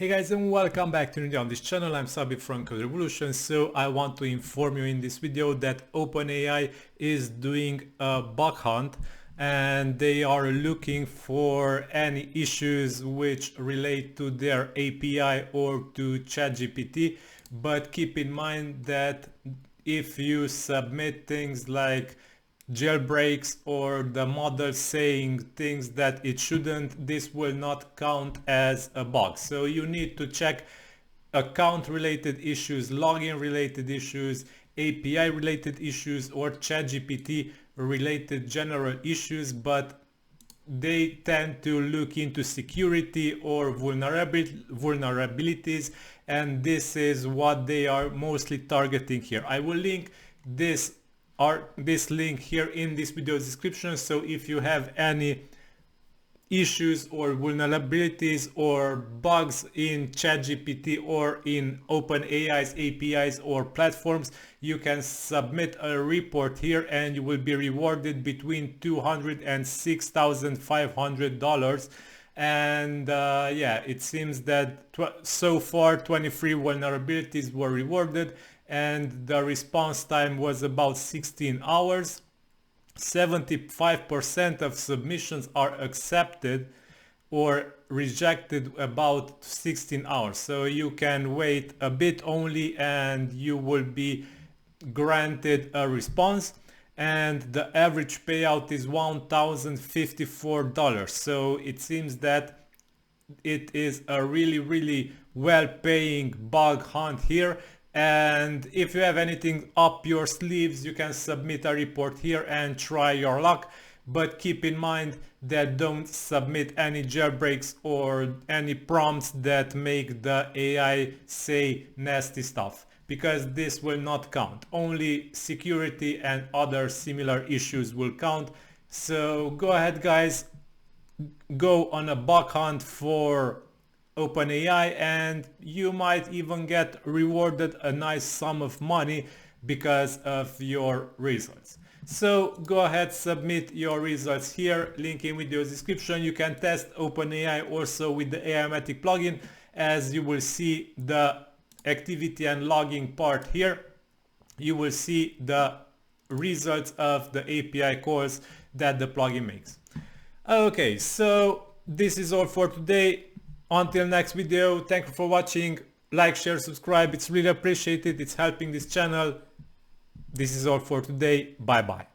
Hey guys, and welcome back to on this channel. I'm Sabi from Code Revolution. So I want to inform you in this video that OpenAI is doing a bug hunt and they are looking for any issues which relate to their API or to ChatGPT. But keep in mind that if you submit things like jailbreaks or the model saying things that it shouldn't, this will not count as a bug. So you need to check account related issues, login related issues, API related issues, or ChatGPT related general issues, but they tend to look into security or vulnerabilities, and this is what they are mostly targeting here. I will link this link here in this video description, so if you have any issues or vulnerabilities or bugs in ChatGPT or in OpenAI's APIs or platforms, you can submit a report here and you will be rewarded between $200 and $6,500. And yeah, it seems that so far 23 vulnerabilities were rewarded and the response time was about 16 hours. 75% of submissions are accepted or rejected about 16 hours. So you can wait a bit only and you will be granted a response. And the average payout is $1,054. So it seems that it is a really well-paying bug hunt here. And if you have anything up your sleeves, you can submit a report here and try your luck. But keep in mind that don't submit any jailbreaks or any prompts that make the AI say nasty stuff, because this will not count. Only security and other similar issues will count. So go ahead guys, go on a bug hunt for OpenAI and you might even get rewarded a nice sum of money because of your results. So go ahead, submit your results here, link in video description. You can test OpenAI also with the AI-matic plugin, as you will see the activity and logging part here. You will see the results of the API calls that the plugin makes. Okay, so this is all for today. Until next video, thank you for watching. Like, share, subscribe. It's really appreciated. It's helping this channel. This is all for today. Bye bye.